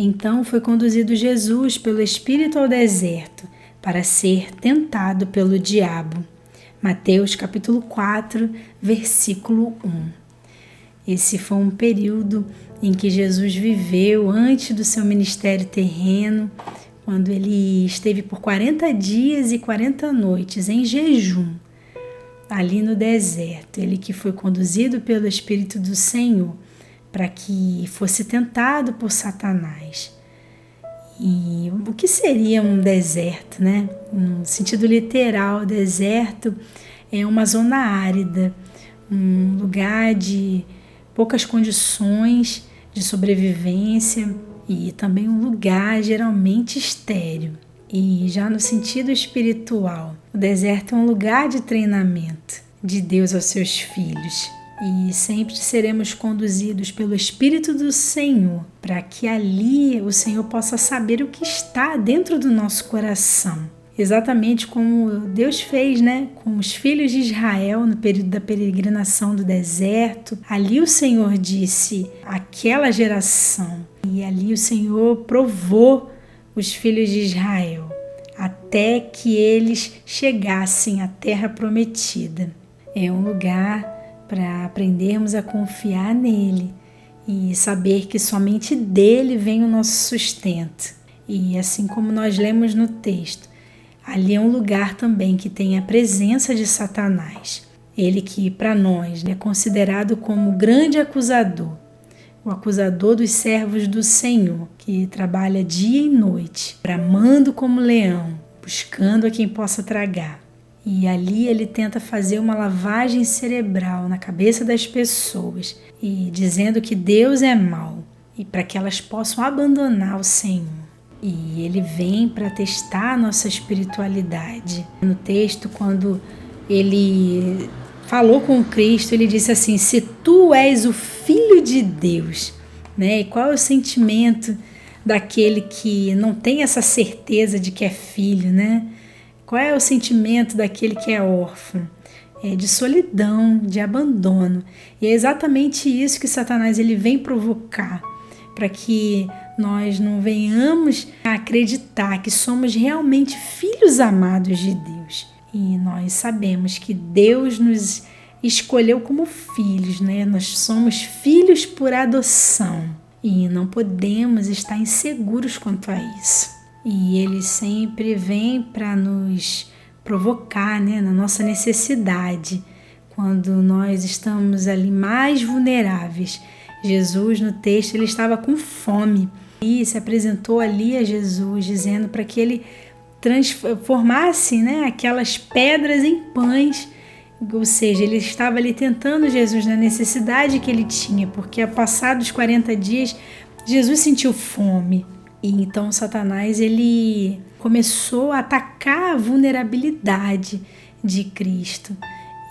Então foi conduzido Jesus pelo Espírito ao deserto para ser tentado pelo diabo. Mateus capítulo 4, versículo 1. Esse foi um período em que Jesus viveu antes do seu ministério terreno, quando ele esteve por 40 dias e 40 noites em jejum, ali no deserto. Ele que foi conduzido pelo Espírito do Senhor para que fosse tentado por Satanás. E o que seria um deserto, né? No sentido literal, deserto é uma zona árida, um lugar de poucas condições de sobrevivência e também um lugar geralmente estéril. E já no sentido espiritual, o deserto é um lugar de treinamento de Deus aos seus filhos. E sempre seremos conduzidos pelo Espírito do Senhor, para que ali o Senhor possa saber o que está dentro do nosso coração. Exatamente como Deus fez, né, com os filhos de Israel no período da peregrinação do deserto. Ali o Senhor disse aquela geração, e ali o Senhor provou os filhos de Israel até que eles chegassem à terra prometida. É um lugar para aprendermos a confiar nele e saber que somente dele vem o nosso sustento. E assim como nós lemos no texto, ali é um lugar também que tem a presença de Satanás. Ele que para nós é considerado como o grande acusador, o acusador dos servos do Senhor, que trabalha dia e noite, bramando como leão, buscando a quem possa tragar. E ali ele tenta fazer uma lavagem cerebral na cabeça das pessoas e dizendo que Deus é mau e para que elas possam abandonar o Senhor. E ele vem para testar a nossa espiritualidade. No texto, quando ele falou com Cristo, ele disse assim: se tu és o Filho de Deus, né? E qual é o sentimento daquele que não tem essa certeza de que é filho, né? Qual é o sentimento daquele que é órfão? É de solidão, de abandono. E é exatamente isso que Satanás ele vem provocar, para que nós não venhamos a acreditar que somos realmente filhos amados de Deus. E nós sabemos que Deus nos escolheu como filhos, né? Nós somos filhos por adoção e não podemos estar inseguros quanto a isso. E ele sempre vem para nos provocar, né, na nossa necessidade, quando nós estamos ali mais vulneráveis. Jesus, no texto, ele estava com fome e se apresentou ali a Jesus, dizendo para que ele transformasse, né, aquelas pedras em pães. Ou seja, ele estava ali tentando Jesus na necessidade que ele tinha, porque passados 40 dias, Jesus sentiu fome. E então Satanás ele começou a atacar a vulnerabilidade de Cristo.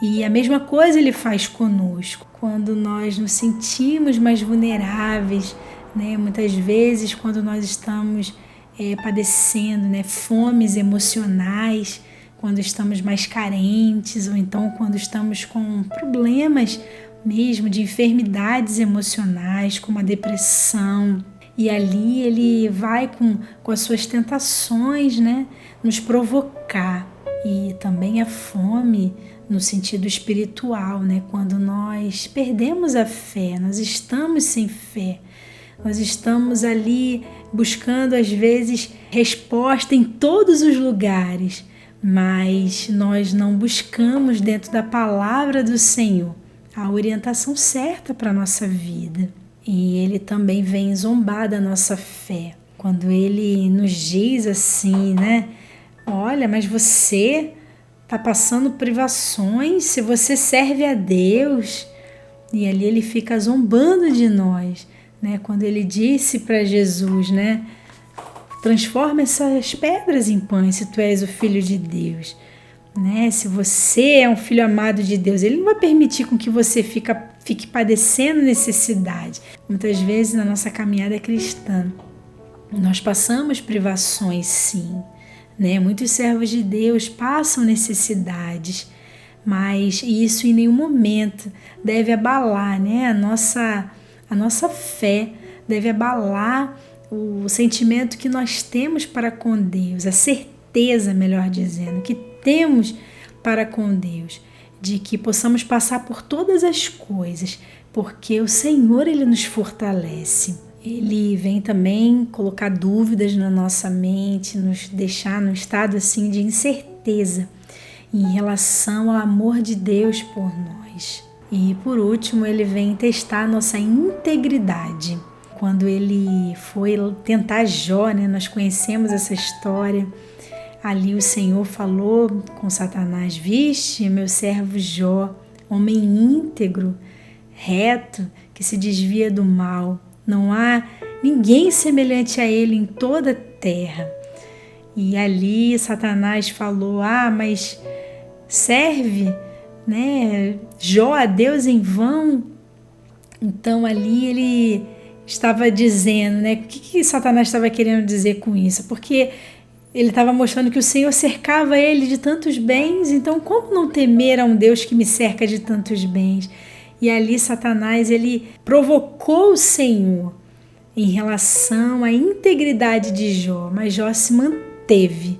E a mesma coisa ele faz conosco. Quando nós nos sentimos mais vulneráveis, né? Muitas vezes quando nós estamos padecendo, né, fomes emocionais, quando estamos mais carentes, ou então quando estamos com problemas mesmo de enfermidades emocionais, como a depressão. E ali ele vai com as suas tentações, né, nos provocar. E também a fome no sentido espiritual, né, quando nós perdemos a fé, nós estamos sem fé. Nós estamos ali buscando, às vezes, resposta em todos os lugares, mas nós não buscamos dentro da palavra do Senhor a orientação certa para a nossa vida. E ele também vem zombar da nossa fé, quando ele nos diz assim, né? Olha, mas você está passando privações, se você serve a Deus. E ali ele fica zombando de nós, né? Quando ele disse para Jesus, né? Transforma essas pedras em pães se tu és o Filho de Deus. Né? Se você é um filho amado de Deus, ele não vai permitir com que você fique padecendo necessidade. Muitas vezes na nossa caminhada cristã, nós passamos privações, sim. Né? Muitos servos de Deus passam necessidades, mas isso em nenhum momento deve abalar, né? A nossa fé, deve abalar o sentimento que nós temos para com Deus, a certeza, melhor dizendo, que temos para com Deus, de que possamos passar por todas as coisas, porque o Senhor, Ele nos fortalece. Ele vem também colocar dúvidas na nossa mente, nos deixar num estado assim de incerteza em relação ao amor de Deus por nós. E por último, Ele vem testar a nossa integridade. Quando Ele foi tentar Jó, nós conhecemos essa história. Ali o Senhor falou com Satanás: viste, meu servo Jó, homem íntegro, reto, que se desvia do mal. Não há ninguém semelhante a ele em toda a terra. E ali Satanás falou: mas serve, Jó a Deus em vão. Então ali ele estava dizendo, o que Satanás estava querendo dizer com isso? Porque ele estava mostrando que o Senhor cercava ele de tantos bens, então como não temer a um Deus que me cerca de tantos bens? E ali Satanás, ele provocou o Senhor em relação à integridade de Jó, mas Jó se manteve,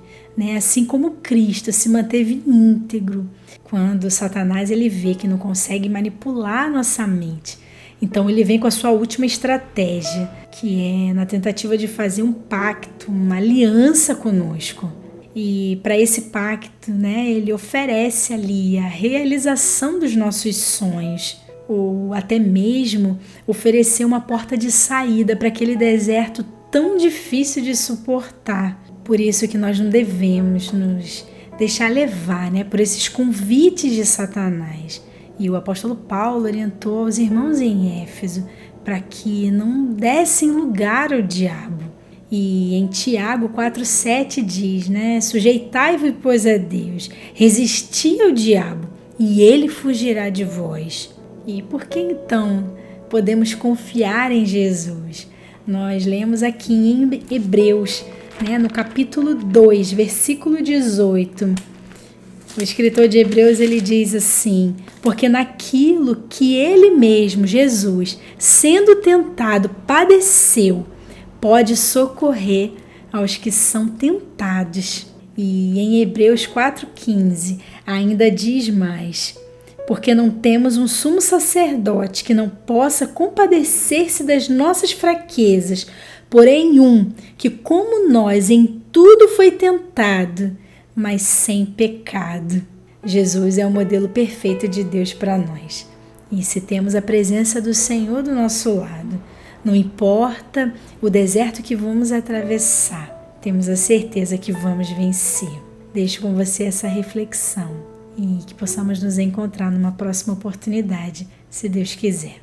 assim como Cristo se manteve íntegro. Quando Satanás ele vê que não consegue manipular a nossa mente, então ele vem com a sua última estratégia, que é na tentativa de fazer um pacto, uma aliança conosco. E para esse pacto, ele oferece ali a realização dos nossos sonhos, ou até mesmo oferecer uma porta de saída para aquele deserto tão difícil de suportar. Por isso que nós não devemos nos deixar levar, por esses convites de Satanás. E o apóstolo Paulo orientou aos irmãos em Éfeso para que não dessem lugar ao diabo. E em Tiago 4,7 diz, sujeitai-vos, pois, a Deus, resisti ao diabo, e ele fugirá de vós. E por que então podemos confiar em Jesus? Nós lemos aqui em Hebreus, no capítulo 2, versículo 18. O escritor de Hebreus ele diz assim: porque naquilo que ele mesmo, Jesus, sendo tentado, padeceu, pode socorrer aos que são tentados. E em Hebreus 4,15 ainda diz mais: porque não temos um sumo sacerdote que não possa compadecer-se das nossas fraquezas, porém que, como nós, em tudo foi tentado, mas sem pecado. Jesus é o modelo perfeito de Deus para nós. E se temos a presença do Senhor do nosso lado, não importa o deserto que vamos atravessar, temos a certeza que vamos vencer. Deixo com você essa reflexão e que possamos nos encontrar numa próxima oportunidade, se Deus quiser.